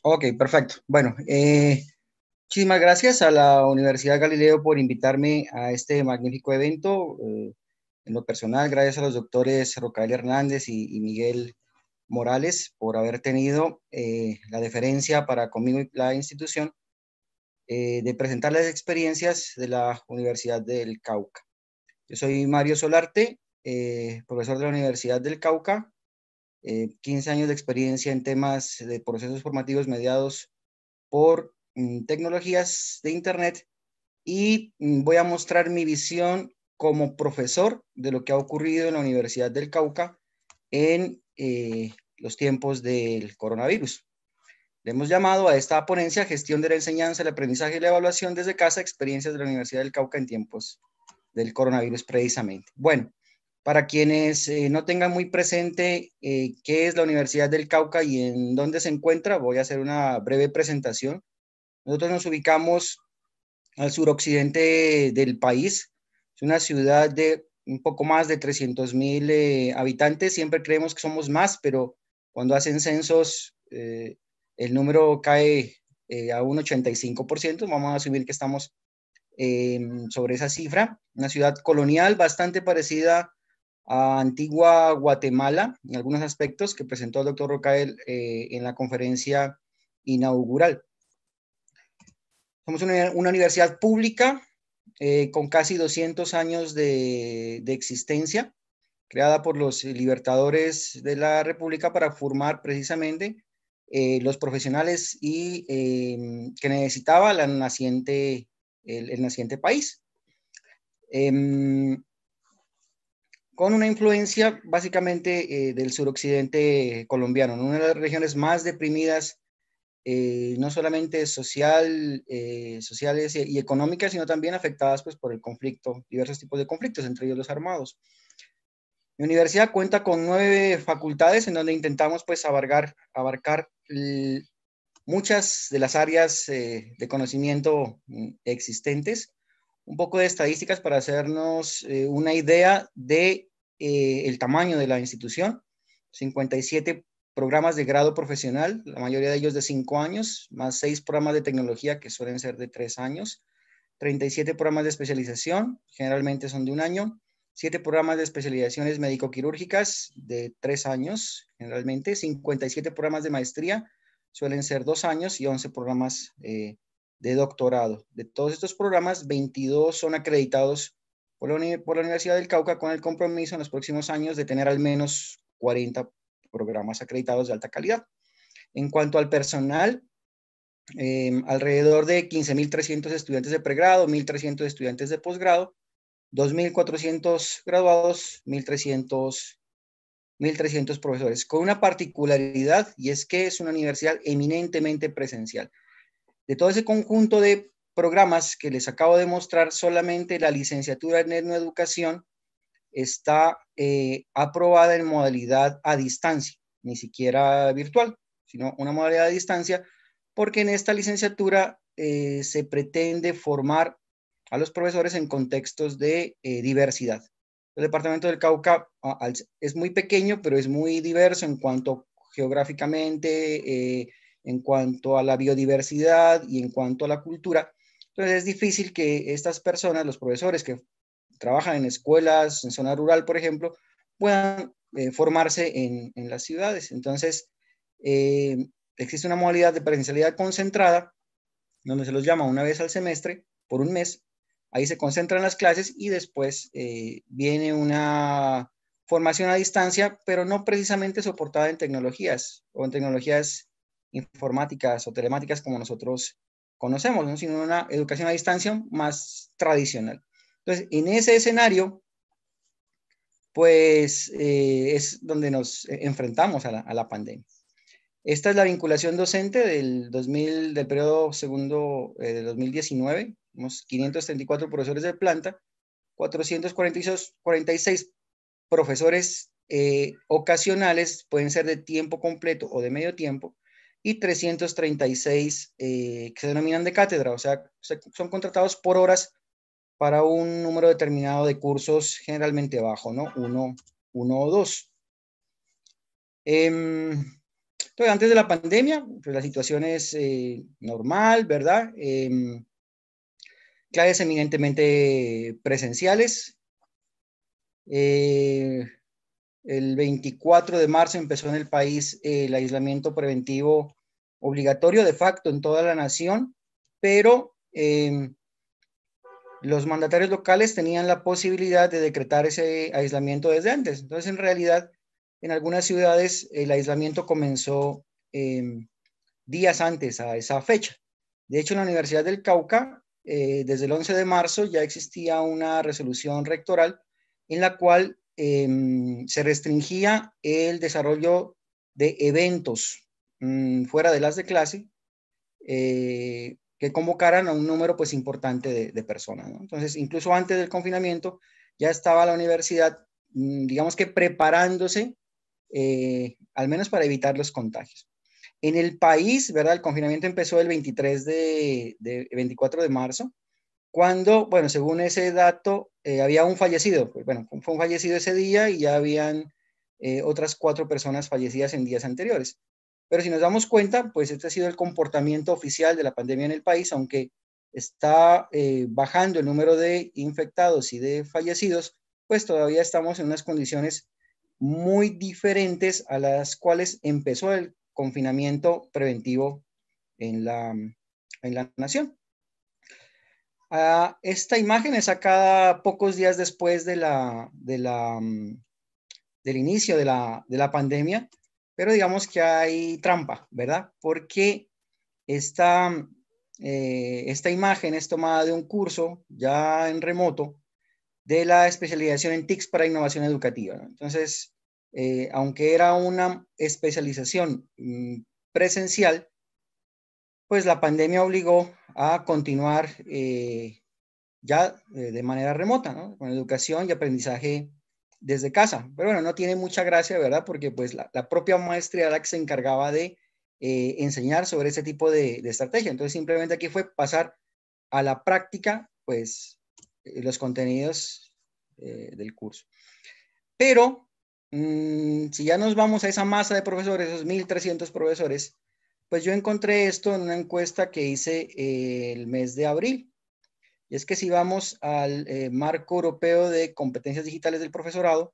Ok, perfecto. Bueno, muchísimas gracias a la Universidad Galileo por invitarme a este magnífico evento. En lo personal, gracias a los doctores Rocael Hernández y Miguel Morales por haber tenido la deferencia para conmigo y la institución de presentar las experiencias de la Universidad del Cauca. Yo soy Mario Solarte, profesor de la Universidad del Cauca, 15 años de experiencia en temas de procesos formativos mediados por tecnologías de Internet y voy a mostrar mi visión como profesor de lo que ha ocurrido en la Universidad del Cauca en los tiempos del coronavirus. Le hemos llamado a esta ponencia Gestión de la Enseñanza, el Aprendizaje y la Evaluación desde casa, experiencias de la Universidad del Cauca en tiempos del coronavirus precisamente. Bueno, para quienes no tengan muy presente qué es la Universidad del Cauca y en dónde se encuentra, voy a hacer una breve presentación. Nosotros nos ubicamos al suroccidente del país. Es una ciudad de un poco más de 300.000 habitantes. Siempre creemos que somos más, pero cuando hacen censos el número cae a un 85%. Vamos a asumir que estamos sobre esa cifra. Una ciudad colonial bastante parecida a antigua Guatemala en algunos aspectos que presentó el doctor Rocael en la conferencia inaugural. Somos una universidad pública con casi 200 años de existencia, creada por los libertadores de la República para formar precisamente los profesionales que necesitaba el naciente país. Con una influencia básicamente del suroccidente colombiano, ¿no? Una de las regiones más deprimidas no solamente sociales y económicas, sino también afectadas pues, por el conflicto, diversos tipos de conflictos, entre ellos los armados. Mi universidad cuenta con 9 facultades en donde intentamos pues, abarcar muchas de las áreas de conocimiento existentes. Un poco de estadísticas para hacernos una idea de el tamaño de la institución. 57 programas de grado profesional, la mayoría de ellos de 5 años, más 6 programas de tecnología que suelen ser de 3 años, 37 programas de especialización, generalmente son de 1 año, 7 programas de especializaciones médico-quirúrgicas de 3 años, generalmente, 57 programas de maestría, suelen ser 2 años, y 11 programas de doctorado. De todos estos programas, 22 son acreditados por la Universidad del Cauca con el compromiso en los próximos años de tener al menos 40 programas acreditados de alta calidad. En cuanto al personal, alrededor de 15.300 estudiantes de pregrado, 1.300 estudiantes de posgrado, 2.400 graduados, 1.300 profesores, con una particularidad, y es que es una universidad eminentemente presencial. De todo ese conjunto de programas que les acabo de mostrar, solamente la licenciatura en etnoeducación está aprobada en modalidad a distancia, ni siquiera virtual, sino una modalidad a distancia, porque en esta licenciatura se pretende formar a los profesores en contextos de diversidad. El departamento del Cauca es muy pequeño, pero es muy diverso en cuanto geográficamente, en cuanto a la biodiversidad y en cuanto a la cultura. Entonces es difícil que estas personas, los profesores que trabajan en escuelas, en zona rural, por ejemplo, puedan formarse en las ciudades. Entonces, existe una modalidad de presencialidad concentrada, donde se los llama una vez al semestre, por un mes. Ahí se concentran las clases y después viene una formación a distancia, pero no precisamente soportada en tecnologías o en tecnologías informáticas o telemáticas como nosotros conocemos, ¿no? Sino una educación a distancia más tradicional. Entonces, en ese escenario, pues es donde nos enfrentamos a la pandemia. Esta es la vinculación docente del periodo segundo de 2019. Tenemos 534 profesores de planta, 446 profesores ocasionales, pueden ser de tiempo completo o de medio tiempo, y 336 que se denominan de cátedra, o sea, son contratados por horas para un número determinado de cursos generalmente bajo, ¿no? Uno o dos. Entonces, antes de la pandemia, pues la situación es normal, ¿verdad? Clases eminentemente presenciales. El 24 de marzo empezó en el país el aislamiento preventivo obligatorio de facto en toda la nación, pero los mandatarios locales tenían la posibilidad de decretar ese aislamiento desde antes. Entonces, en realidad, en algunas ciudades el aislamiento comenzó días antes a esa fecha. De hecho, en la Universidad del Cauca, desde el 11 de marzo ya existía una resolución rectoral en la cual se restringía el desarrollo de eventos fuera de las de clase que convocaran a un número pues importante de personas, ¿no? Entonces, incluso antes del confinamiento ya estaba la universidad, digamos que preparándose, al menos para evitar los contagios. En el país, ¿verdad? El confinamiento empezó el 24 de marzo, cuando, bueno, según ese dato, había un fallecido. Pues, bueno, fue un fallecido ese día y ya habían otras 4 personas fallecidas en días anteriores. Pero si nos damos cuenta, pues este ha sido el comportamiento oficial de la pandemia en el país, aunque está bajando el número de infectados y de fallecidos, pues todavía estamos en unas condiciones muy diferentes a las cuales empezó el confinamiento preventivo en la nación. Esta imagen es sacada pocos días después del inicio de la pandemia, pero digamos que hay trampa, ¿verdad? Porque esta, esta imagen es tomada de un curso ya en remoto de la especialización en TICS para innovación educativa, ¿no? Entonces, aunque era una especialización presencial, pues la pandemia obligó a continuar de manera remota, ¿no? Con educación y aprendizaje desde casa. Pero bueno, no tiene mucha gracia, ¿verdad? Porque pues la propia maestra era la que se encargaba de enseñar sobre ese tipo de estrategia. Entonces simplemente aquí fue pasar a la práctica, pues, los contenidos del curso. Pero si ya nos vamos a esa masa de profesores, esos 1.300 profesores, pues yo encontré esto en una encuesta que hice el mes de abril. Y es que si vamos al marco europeo de competencias digitales del profesorado,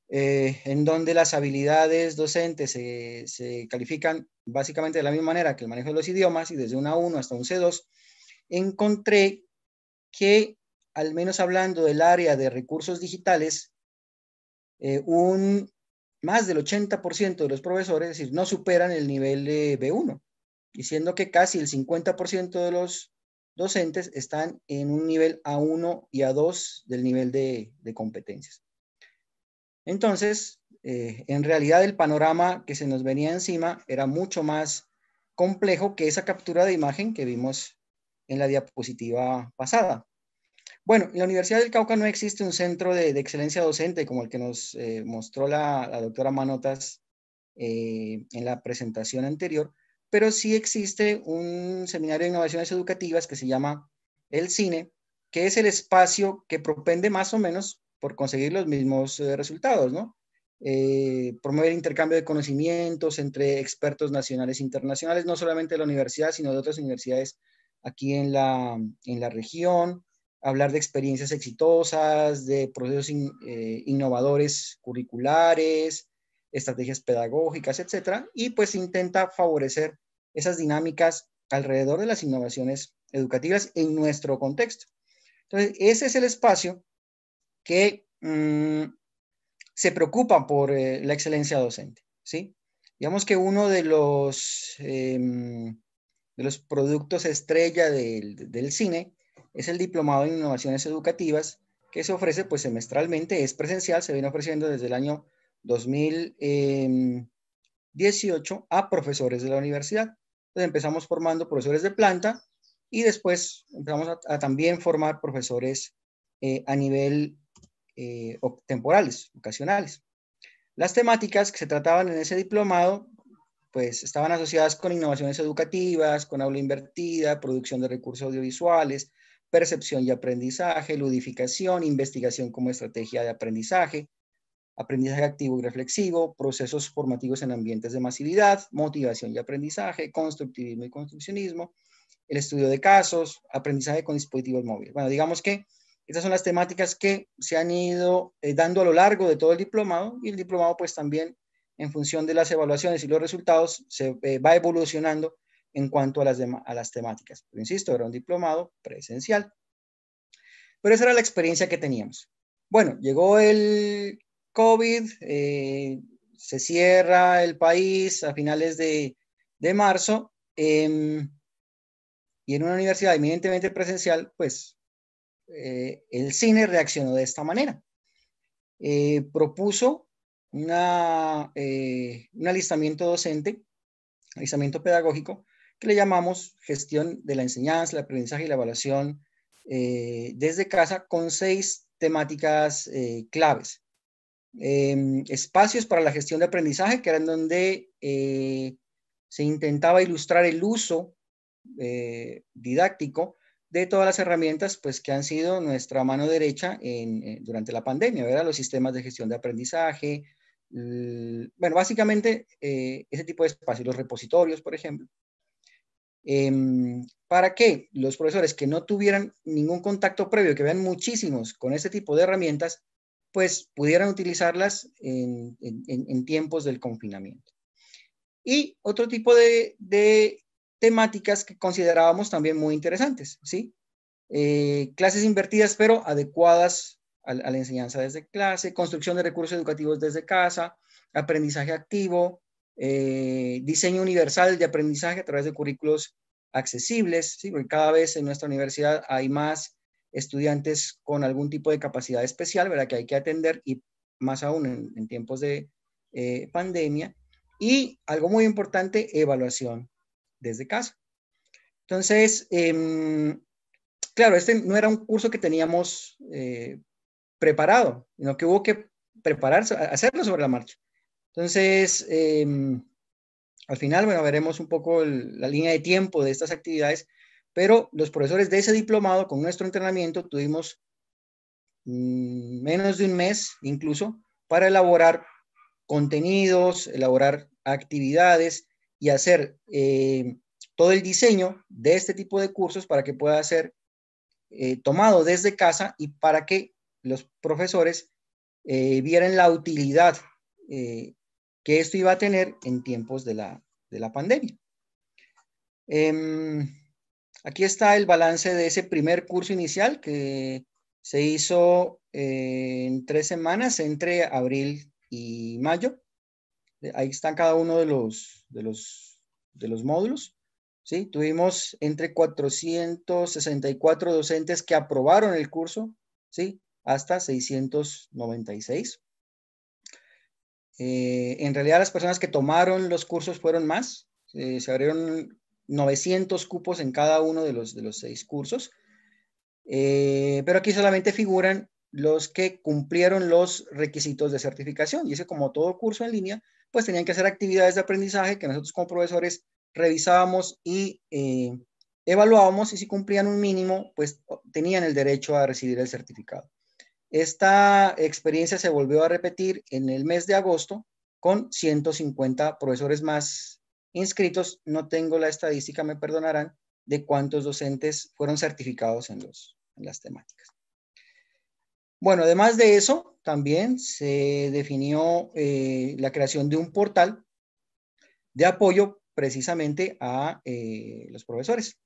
en donde las habilidades docentes se califican básicamente de la misma manera que el manejo de los idiomas, y desde un A1 hasta un C2, encontré que, al menos hablando del área de recursos digitales, más del 80% de los profesores, es decir, no superan el nivel de B1, diciendo que casi el 50% de los docentes están en un nivel A1 y A2 del nivel de competencias. Entonces, en realidad el panorama que se nos venía encima era mucho más complejo que esa captura de imagen que vimos en la diapositiva pasada. Bueno, en la Universidad del Cauca no existe un centro de excelencia docente como el que nos mostró la doctora Manotas en la presentación anterior, pero sí existe un seminario de innovaciones educativas que se llama el CINE, que es el espacio que propende más o menos por conseguir los mismos resultados, ¿no? Promover intercambio de conocimientos entre expertos nacionales e internacionales, no solamente de la universidad, sino de otras universidades aquí en la región, hablar de experiencias exitosas, de procesos innovadores curriculares, estrategias pedagógicas, etcétera, y pues intenta favorecer esas dinámicas alrededor de las innovaciones educativas en nuestro contexto. Entonces, ese es el espacio que se preocupa por la excelencia docente, ¿sí? Digamos que uno de los productos estrella del CINE es el Diplomado en Innovaciones Educativas, que se ofrece pues semestralmente, es presencial, se viene ofreciendo desde el año 2018 a profesores de la universidad. Entonces empezamos formando profesores de planta y después empezamos a también formar profesores a nivel temporales, ocasionales. Las temáticas que se trataban en ese diplomado pues estaban asociadas con innovaciones educativas, con aula invertida, producción de recursos audiovisuales, percepción y aprendizaje, ludificación, investigación como estrategia de aprendizaje, aprendizaje activo y reflexivo, procesos formativos en ambientes de masividad, motivación y aprendizaje, constructivismo y construccionismo, el estudio de casos, aprendizaje con dispositivos móviles. Bueno, digamos que estas son las temáticas que se han ido dando a lo largo de todo el diplomado, y el diplomado pues también en función de las evaluaciones y los resultados se va evolucionando en cuanto a las temáticas. Pero insisto, era un diplomado presencial. Pero esa era la experiencia que teníamos. Bueno, llegó el COVID, se cierra el país a finales de marzo, y en una universidad eminentemente presencial, pues el CINE reaccionó de esta manera. Propuso un alistamiento docente, alistamiento pedagógico, que le llamamos gestión de la enseñanza, el aprendizaje y la evaluación desde casa, con 6 temáticas claves. Espacios para la gestión de aprendizaje, que eran donde se intentaba ilustrar el uso didáctico de todas las herramientas pues, que han sido nuestra mano derecha durante la pandemia, ¿verdad? Los sistemas de gestión de aprendizaje, bueno, básicamente ese tipo de espacios, los repositorios, por ejemplo. Para que los profesores que no tuvieran ningún contacto previo, que vean muchísimos con este tipo de herramientas, pues pudieran utilizarlas en tiempos del confinamiento. Y otro tipo de temáticas que considerábamos también muy interesantes, ¿sí? Clases invertidas, pero adecuadas a la enseñanza desde clase, construcción de recursos educativos desde casa, aprendizaje activo, diseño universal de aprendizaje a través de currículos accesibles, ¿sí? Porque cada vez en nuestra universidad hay más estudiantes con algún tipo de capacidad especial, ¿verdad? Que hay que atender, y más aún en tiempos de pandemia. Y algo muy importante, evaluación desde casa. Entonces, claro, este no era un curso que teníamos preparado, sino que hubo que prepararse, hacerlo sobre la marcha. Entonces, al final, bueno, veremos un poco la línea de tiempo de estas actividades, pero los profesores de ese diplomado, con nuestro entrenamiento, tuvimos menos de un mes incluso para elaborar contenidos, elaborar actividades y hacer todo el diseño de este tipo de cursos para que pueda ser tomado desde casa y para que los profesores vieran la utilidad que esto iba a tener en tiempos de la pandemia. Aquí está el balance de ese primer curso inicial que se hizo en 3 semanas entre abril y mayo. Ahí están cada uno de los módulos. ¿Sí? Tuvimos entre 464 docentes que aprobaron el curso, ¿sí? Hasta 696. En realidad las personas que tomaron los cursos fueron más. Se abrieron 900 cupos en cada uno de los 6 cursos. Pero aquí solamente figuran los que cumplieron los requisitos de certificación. Y eso, como todo curso en línea, pues tenían que hacer actividades de aprendizaje que nosotros como profesores revisábamos y evaluábamos, y si cumplían un mínimo, pues tenían el derecho a recibir el certificado. Esta experiencia se volvió a repetir en el mes de agosto con 150 profesores más inscritos. No tengo la estadística, me perdonarán, de cuántos docentes fueron certificados en las temáticas. Bueno, además de eso, también se definió la creación de un portal de apoyo precisamente a los profesores.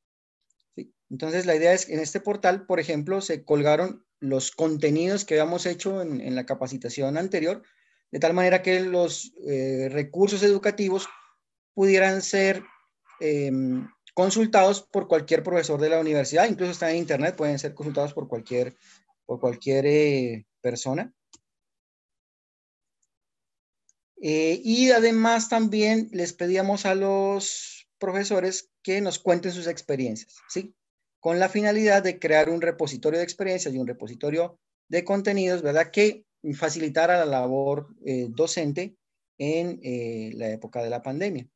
¿Sí? Entonces, la idea es que en este portal, por ejemplo, se colgaron los contenidos que habíamos hecho en la capacitación anterior, de tal manera que los recursos educativos pudieran ser consultados por cualquier profesor de la universidad, incluso están en internet, pueden ser consultados por cualquier persona. Y además también les pedíamos a los profesores que nos cuenten sus experiencias, ¿sí? Con la finalidad de crear un repositorio de experiencias y un repositorio de contenidos, ¿verdad? Que facilitara la labor docente en la época de la pandemia.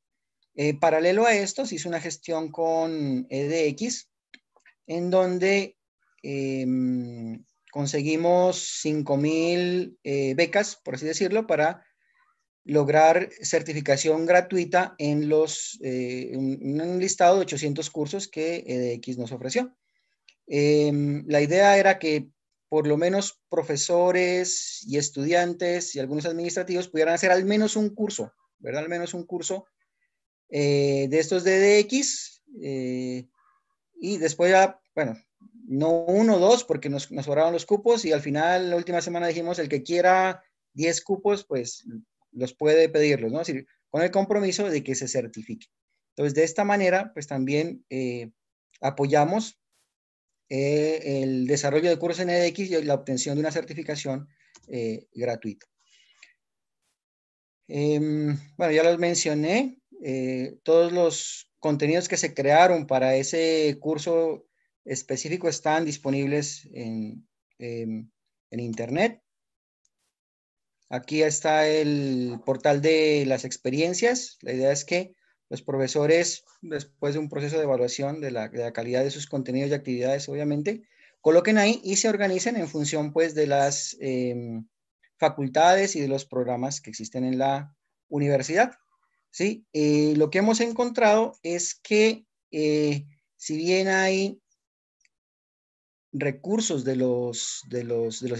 Paralelo a esto, se hizo una gestión con EDX, en donde conseguimos 5.000 becas, por así decirlo, para lograr certificación gratuita en un listado de 800 cursos que EDX nos ofreció. La idea era que por lo menos profesores y estudiantes y algunos administrativos pudieran hacer al menos un curso, ¿verdad? Al menos un curso de estos de EDX, y después ya, bueno, no uno o dos, porque nos sobraban los cupos, y al final, la última semana dijimos, el que quiera 10 cupos, pues los puede pedirlos, ¿no? Es decir, con el compromiso de que se certifique. Entonces, de esta manera, pues también apoyamos el desarrollo de cursos en EDX y la obtención de una certificación gratuita. Bueno, ya los mencioné, todos los contenidos que se crearon para ese curso específico están disponibles en Internet. Aquí está el portal de las experiencias. La idea es que los profesores, después de un proceso de evaluación de la calidad de sus contenidos y actividades, obviamente, coloquen ahí y se organicen en función, pues, de las facultades y de los programas que existen en la universidad. ¿Sí? Lo que hemos encontrado es que si bien hay recursos de los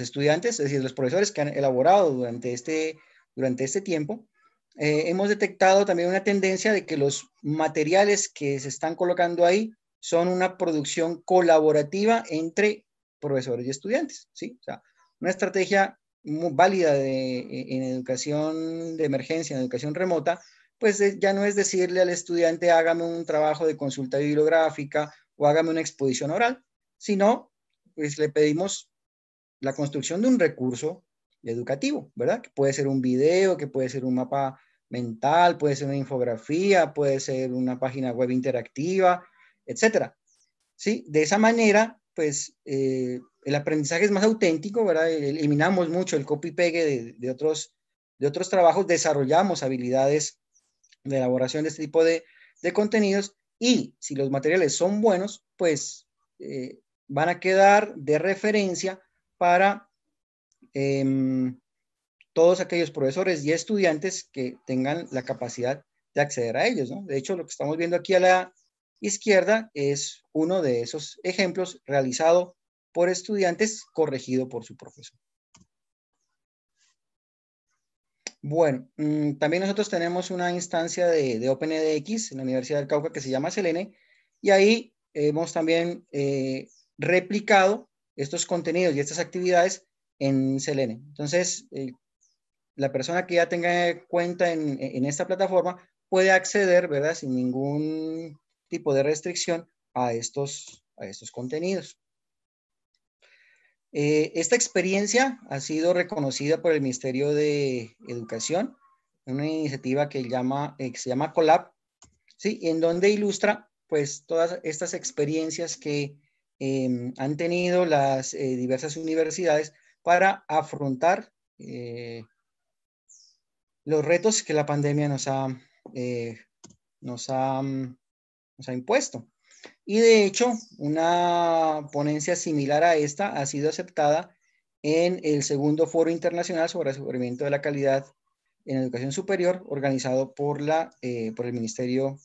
estudiantes, es decir, de los profesores que han elaborado durante este tiempo, hemos detectado también una tendencia de que los materiales que se están colocando ahí son una producción colaborativa entre profesores y estudiantes, ¿sí? O sea, una estrategia muy válida en educación de emergencia, en educación remota, pues ya no es decirle al estudiante, hágame un trabajo de consulta bibliográfica o hágame una exposición oral, sino pues le pedimos la construcción de un recurso educativo, ¿verdad? Que puede ser un video, que puede ser un mapa mental, puede ser una infografía, puede ser una página web interactiva, etcétera. ¿Sí? De esa manera, pues el aprendizaje es más auténtico, ¿verdad? Eliminamos mucho el copy-pegue de otros trabajos, desarrollamos habilidades de elaboración de este tipo de contenidos, y si los materiales son buenos, pues van a quedar de referencia para todos aquellos profesores y estudiantes que tengan la capacidad de acceder a ellos, ¿no? De hecho, lo que estamos viendo aquí a la izquierda es uno de esos ejemplos realizado por estudiantes, corregido por su profesor. Bueno, también nosotros tenemos una instancia de OpenEDX en la Universidad del Cauca que se llama Selene, y ahí hemos también replicado estos contenidos y estas actividades en Selene. Entonces, la persona que ya tenga cuenta en esta plataforma puede acceder, ¿verdad? Sin ningún tipo de restricción a estos contenidos. Esta experiencia ha sido reconocida por el Ministerio de Educación, una iniciativa que se llama Colab, ¿sí? En donde ilustra pues todas estas experiencias que han tenido las diversas universidades para afrontar los retos que la pandemia nos ha impuesto. Y de hecho, una ponencia similar a esta ha sido aceptada en el segundo Foro Internacional sobre Aseguramiento de la Calidad en Educación Superior, organizado por el Ministerio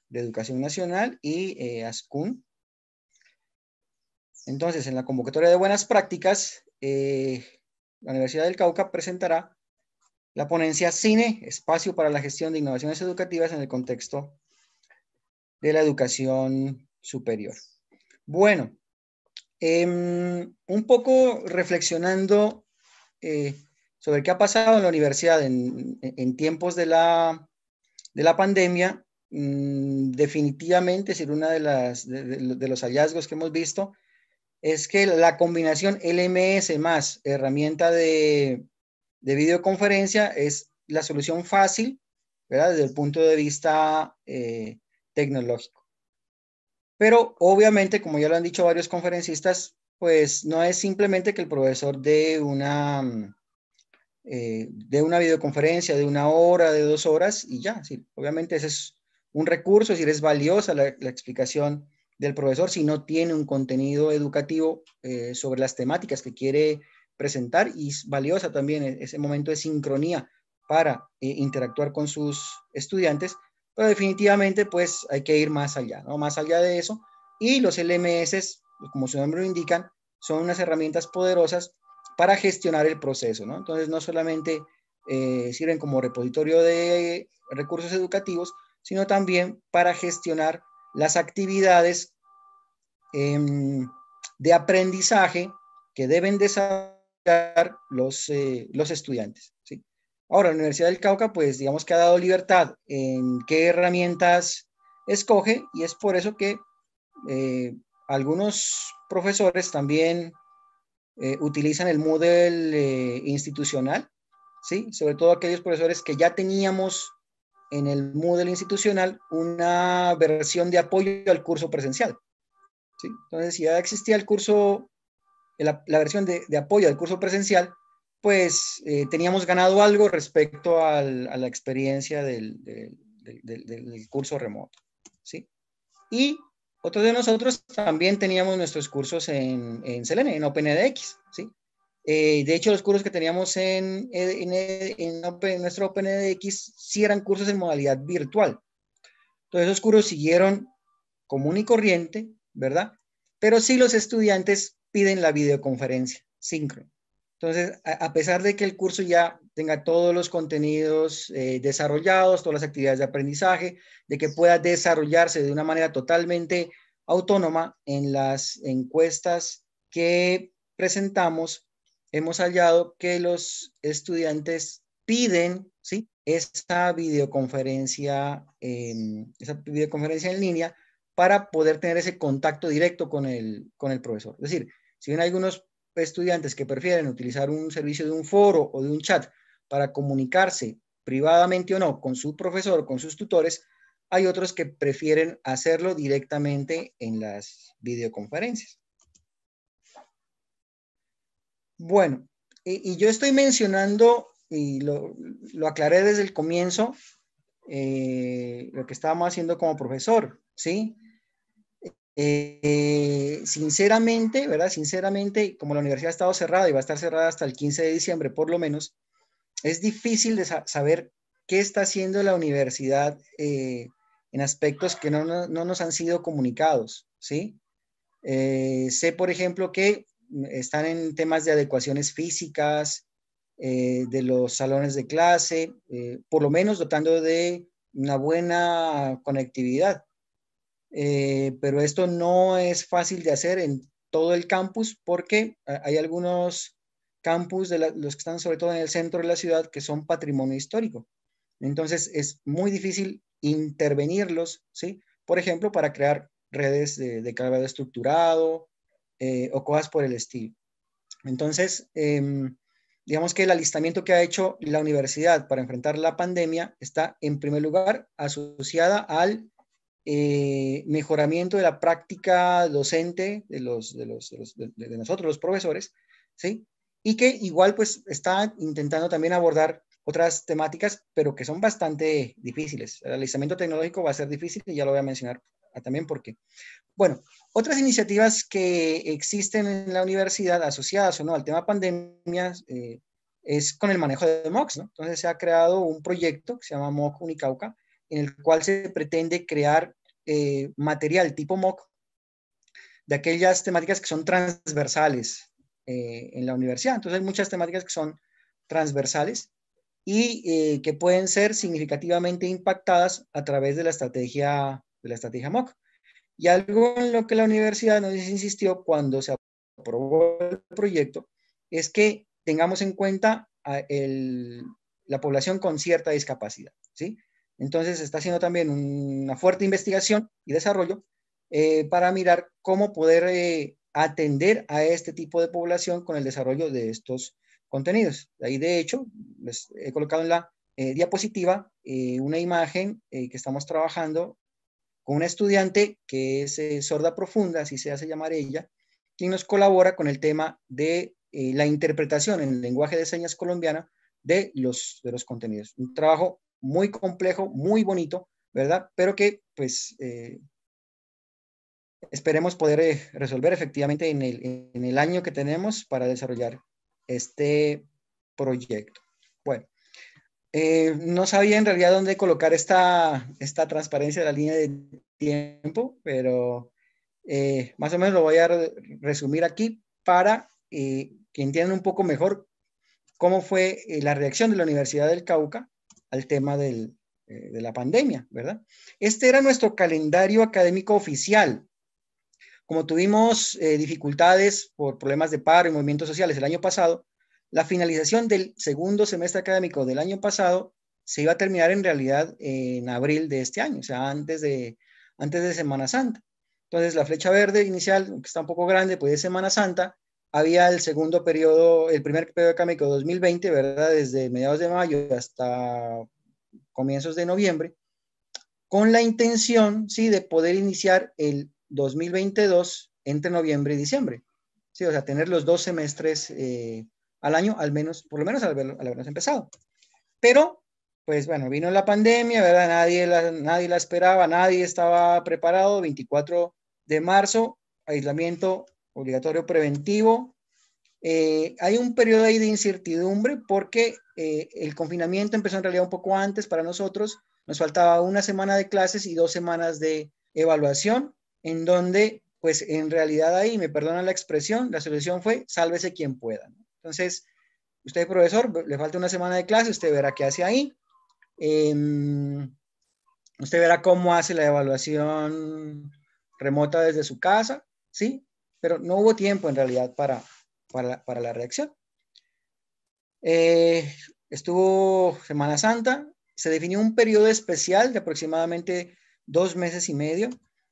de Educación Nacional y ASCUN. Entonces, en la convocatoria de buenas prácticas, la Universidad del Cauca presentará la ponencia Cine, espacio para la gestión de innovaciones educativas en el contexto de la educación superior. Bueno, un poco reflexionando sobre qué ha pasado en la universidad en tiempos de la pandemia, definitivamente, uno de los hallazgos que hemos visto es que la combinación LMS más herramienta de videoconferencia es la solución fácil, ¿verdad? Desde el punto de vista tecnológico. Pero obviamente, como ya lo han dicho varios conferencistas, pues no es simplemente que el profesor dé una videoconferencia de 1 hora, de 2 horas y ya. Sí, obviamente ese es un recurso, es valiosa la explicación del profesor si no tiene un contenido educativo sobre las temáticas que quiere presentar, y es valiosa también ese momento de sincronía para interactuar con sus estudiantes, pero definitivamente pues hay que ir más allá, ¿no? Más allá de eso, y los LMS, como su nombre lo indican, son unas herramientas poderosas para gestionar el proceso, ¿no? Entonces no solamente sirven como repositorio de recursos educativos, sino también para gestionar las actividades de aprendizaje que deben desarrollar los estudiantes, ¿sí? Ahora, la Universidad del Cauca, pues digamos que ha dado libertad en qué herramientas escoge, y es por eso que algunos profesores también utilizan el Moodle institucional, ¿sí? Sobre todo aquellos profesores que ya teníamos en el Moodle institucional una versión de apoyo al curso presencial, ¿sí? Entonces, si ya existía el curso, la versión de apoyo al curso presencial, pues teníamos ganado algo respecto a la experiencia del curso remoto, ¿sí? Y otros de nosotros también teníamos nuestros cursos en Selene, en OpenEDX, ¿sí? De hecho, los cursos que teníamos en nuestro OpenEDX sí eran cursos en modalidad virtual. Entonces, esos cursos siguieron común y corriente, ¿verdad? Pero sí los estudiantes piden la videoconferencia síncrona. Entonces, a pesar de que el curso ya tenga todos los contenidos desarrollados, todas las actividades de aprendizaje, de que pueda desarrollarse de una manera totalmente autónoma en las encuestas que presentamos, hemos hallado que los estudiantes piden, ¿sí? Esa videoconferencia en línea para poder tener ese contacto directo con el profesor. Es decir, si bien hay algunos estudiantes que prefieren utilizar un servicio de un foro o de un chat para comunicarse privadamente o no con su profesor o con sus tutores, hay otros que prefieren hacerlo directamente en las videoconferencias. Bueno, y yo estoy mencionando, y lo aclaré desde el comienzo, lo que estábamos haciendo como profesor, ¿sí? Sinceramente, ¿verdad? Sinceramente, como la universidad ha estado cerrada y va a estar cerrada hasta el 15 de diciembre, por lo menos, es difícil de saber qué está haciendo la universidad en aspectos que no nos han sido comunicados, ¿sí? Sé, por ejemplo, que están en temas de adecuaciones físicas de los salones de clase, por lo menos dotando de una buena conectividad. Pero esto no es fácil de hacer en todo el campus porque hay algunos campus los que están sobre todo en el centro de la ciudad que son patrimonio histórico. Entonces es muy difícil intervenirlos, ¿sí? Por ejemplo, para crear redes de cableado estructurado o cosas por el estilo. Entonces, digamos que el alistamiento que ha hecho la universidad para enfrentar la pandemia está en primer lugar asociada al mejoramiento de la práctica docente de nosotros, los profesores, ¿sí? Y que igual pues está intentando también abordar otras temáticas, pero que son bastante difíciles. El alistamiento tecnológico va a ser difícil y ya lo voy a mencionar también porque, bueno, otras iniciativas que existen en la universidad asociadas o no al tema pandemia es con el manejo de MOOCs, ¿no? Entonces se ha creado un proyecto que se llama MOOC Unicauca, en el cual se pretende crear material tipo MOOC de aquellas temáticas que son transversales en la universidad. Entonces hay muchas temáticas que son transversales y que pueden ser significativamente impactadas a través de la estrategia MOOC. Y algo en lo que la universidad nos insistió cuando se aprobó el proyecto es que tengamos en cuenta la población con cierta discapacidad, ¿sí? Entonces se está haciendo también una fuerte investigación y desarrollo para mirar cómo poder atender a este tipo de población con el desarrollo de estos contenidos. Ahí, de hecho, les he colocado en la diapositiva una imagen que estamos trabajando con una estudiante que es sorda profunda, así se hace llamar ella, quien nos colabora con el tema de la interpretación en el lenguaje de señas colombiana de los contenidos. Un trabajo muy complejo, muy bonito, ¿verdad? Pero que pues esperemos poder resolver efectivamente en el año que tenemos para desarrollar este proyecto. Bueno, no sabía en realidad dónde colocar esta transparencia de la línea de tiempo, pero más o menos lo voy a resumir aquí para que entiendan un poco mejor cómo fue la reacción de la Universidad del Cauca al tema de la pandemia, ¿verdad? Este era nuestro calendario académico oficial. Como tuvimos dificultades por problemas de paro y movimientos sociales el año pasado, la finalización del segundo semestre académico del año pasado se iba a terminar en realidad en abril de este año, o sea, antes de Semana Santa. Entonces, la flecha verde inicial, que está un poco grande, pues de Semana Santa, había el segundo periodo, el primer periodo académico 2020, ¿verdad? Desde mediados de mayo hasta comienzos de noviembre, con la intención, ¿sí?, de poder iniciar el 2022 entre noviembre y diciembre. Sí, o sea, tener los 2 semestres al año, al menos, por lo menos al habernos empezado. Pero, pues bueno, vino la pandemia, ¿verdad? Nadie la esperaba, nadie estaba preparado. 24 de marzo, aislamiento obligatorio preventivo. Hay un periodo ahí de incertidumbre porque el confinamiento empezó en realidad un poco antes para nosotros. Nos faltaba una semana de clases y 2 semanas de evaluación, en donde, pues en realidad ahí, me perdonan la expresión, la solución fue sálvese quien pueda, ¿no? Entonces, usted, profesor, le falta una semana de clase, usted verá qué hace ahí. Eh, Usted verá cómo hace la evaluación remota desde su casa, ¿sí? Pero no hubo tiempo en realidad para la reacción. Estuvo Semana Santa, se definió un periodo especial de aproximadamente 2 meses y medio,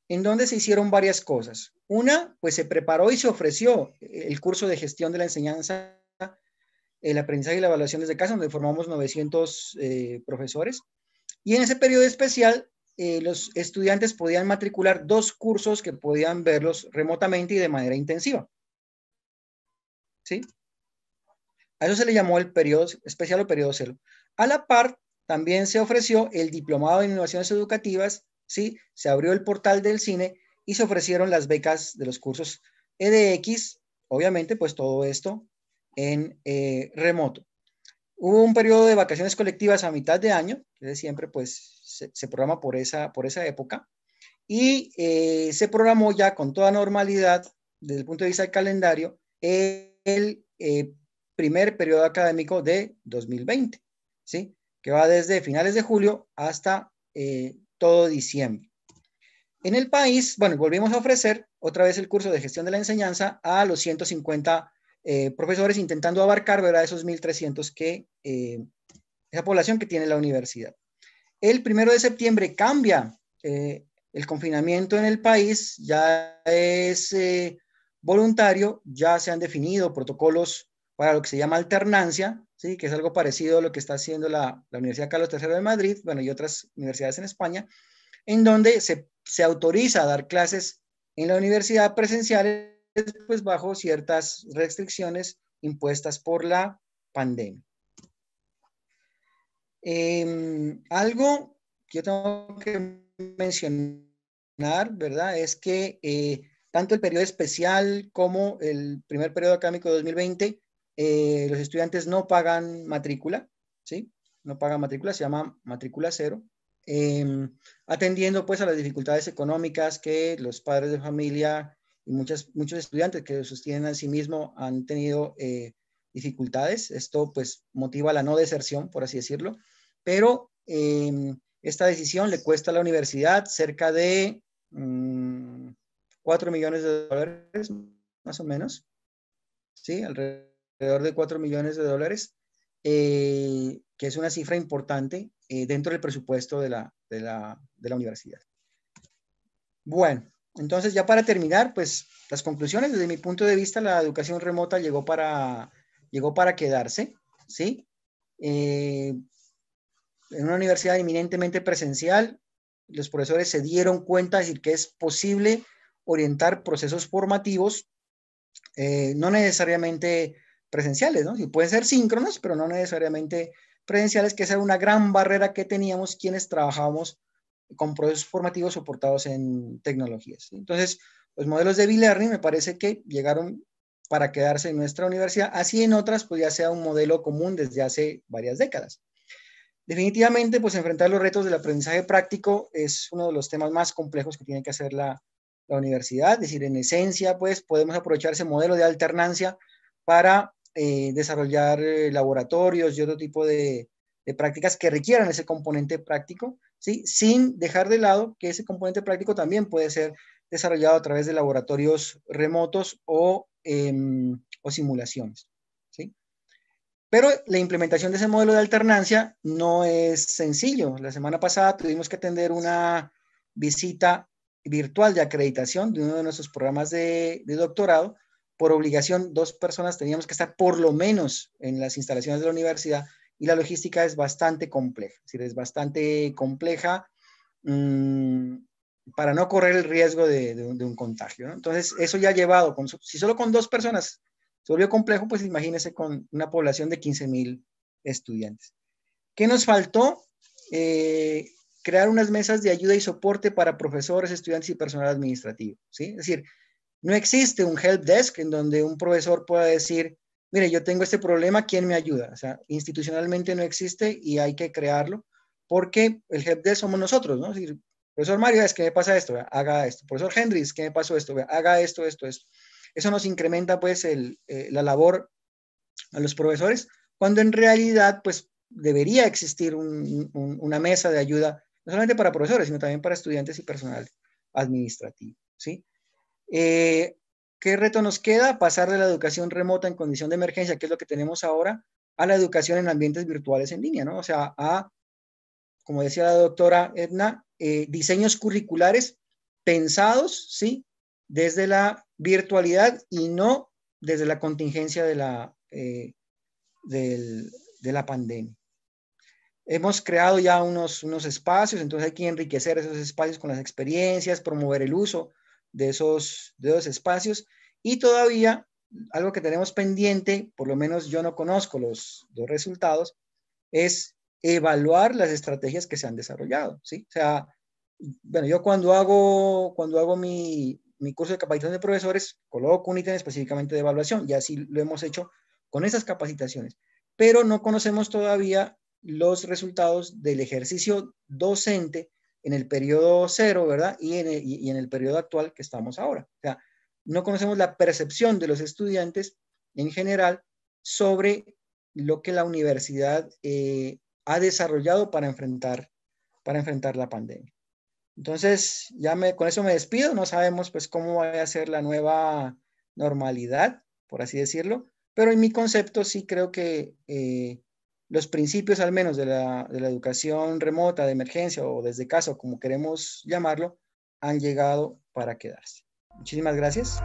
en donde se hicieron varias cosas. Una, pues se preparó y se ofreció el curso de gestión de la enseñanza, el aprendizaje y la evaluación desde casa, donde formamos 900 profesores. Y en ese periodo especial, los estudiantes podían matricular 2 cursos que podían verlos remotamente y de manera intensiva, ¿sí? A eso se le llamó el periodo especial o periodo cero. A la par, también se ofreció el diplomado en innovaciones educativas, ¿sí? Se abrió el portal del cine y se ofrecieron las becas de los cursos EDX, obviamente, pues todo esto en remoto. Hubo un periodo de vacaciones colectivas a mitad de año, que siempre pues se programa por esa época, y se programó ya con toda normalidad, desde el punto de vista del calendario, el primer periodo académico de 2020, ¿sí? Que va desde finales de julio hasta todo diciembre. En el país, bueno, volvimos a ofrecer otra vez el curso de gestión de la enseñanza a los 150 profesores, intentando abarcar, ¿verdad?, esos 1.300 esa población que tiene la universidad. El 1 de septiembre cambia el confinamiento en el país, ya es voluntario, ya se han definido protocolos para lo que se llama alternancia, ¿sí?, que es algo parecido a lo que está haciendo la Universidad Carlos III de Madrid, bueno, y otras universidades en España, en donde se autoriza a dar clases en la universidad presenciales, pues bajo ciertas restricciones impuestas por la pandemia. Algo que yo tengo que mencionar, ¿verdad?, es que tanto el periodo especial como el primer periodo académico de 2020, los estudiantes no pagan matrícula, ¿sí? No pagan matrícula, se llama matrícula cero, atendiendo pues a las dificultades económicas que los padres de familia y muchos estudiantes que sostienen a sí mismos han tenido dificultades. Esto pues motiva la no deserción, por así decirlo, pero esta decisión le cuesta a la universidad cerca de 4 millones de dólares, más o menos, ¿sí? Alrededor de 4 millones de dólares, que es una cifra importante dentro del presupuesto de la universidad. Bueno, entonces ya para terminar, pues las conclusiones, desde mi punto de vista, la educación remota llegó para quedarse, ¿sí? En una universidad eminentemente presencial, los profesores se dieron cuenta de decir que es posible orientar procesos formativos, no necesariamente presenciales, ¿no? Sí, pueden ser síncronos, pero no necesariamente presenciales, que esa era una gran barrera que teníamos quienes trabajábamos con procesos formativos soportados en tecnologías, ¿sí? Entonces, los modelos de e-learning me parece que llegaron para quedarse en nuestra universidad, así en otras pues ya sea un modelo común desde hace varias décadas. Definitivamente, pues enfrentar los retos del aprendizaje práctico es uno de los temas más complejos que tiene que hacer la universidad. Es decir, en esencia, pues podemos aprovechar ese modelo de alternancia para desarrollar laboratorios y otro tipo de prácticas que requieran ese componente práctico, ¿sí? Sin dejar de lado que ese componente práctico también puede ser desarrollado a través de laboratorios remotos o simulaciones, ¿sí? Pero la implementación de ese modelo de alternancia no es sencillo. La semana pasada tuvimos que atender una visita virtual de acreditación de uno de nuestros programas de doctorado. Por obligación, 2 personas teníamos que estar por lo menos en las instalaciones de la universidad y la logística es bastante compleja. Es decir, es bastante compleja para no correr el riesgo de un contagio, ¿no? Entonces, eso ya ha llevado, si solo con 2 personas se volvió complejo, pues imagínense con una población de 15,000 estudiantes. ¿Qué nos faltó? Crear unas mesas de ayuda y soporte para profesores, estudiantes y personal administrativo, ¿sí? Es decir, no existe un help desk en donde un profesor pueda decir, mire, yo tengo este problema, ¿quién me ayuda? O sea, institucionalmente no existe y hay que crearlo porque el help desk somos nosotros, ¿no? Es decir, profesor Mario, es que me pasa esto, haga esto. Profesor Henry, es que me pasó esto, haga esto, esto, esto. Eso nos incrementa pues la labor a los profesores, cuando en realidad pues debería existir una mesa de ayuda, no solamente para profesores, sino también para estudiantes y personal administrativo, ¿sí? ¿Qué reto nos queda? Pasar de la educación remota en condición de emergencia, que es lo que tenemos ahora, a la educación en ambientes virtuales en línea, ¿no? O sea, como decía la doctora Edna, diseños curriculares pensados, ¿sí? Desde la virtualidad y no desde la contingencia de la pandemia. Hemos creado ya unos espacios, entonces hay que enriquecer esos espacios con las experiencias, promover el uso de esos espacios y todavía algo que tenemos pendiente, por lo menos yo no conozco los resultados, es evaluar las estrategias que se han desarrollado, ¿sí? O sea, bueno, yo cuando hago mi curso de capacitación de profesores, coloco un ítem específicamente de evaluación y así lo hemos hecho con esas capacitaciones, pero no conocemos todavía los resultados del ejercicio docente en el periodo cero, ¿verdad? Y en el periodo actual que estamos ahora. O sea, no conocemos la percepción de los estudiantes en general sobre lo que la universidad ha desarrollado para enfrentar la pandemia. Entonces, con eso me despido. No sabemos pues cómo va a ser la nueva normalidad, por así decirlo, pero en mi concepto sí creo que los principios al menos de la educación remota, de emergencia o desde casa, o como queremos llamarlo, han llegado para quedarse. Muchísimas gracias.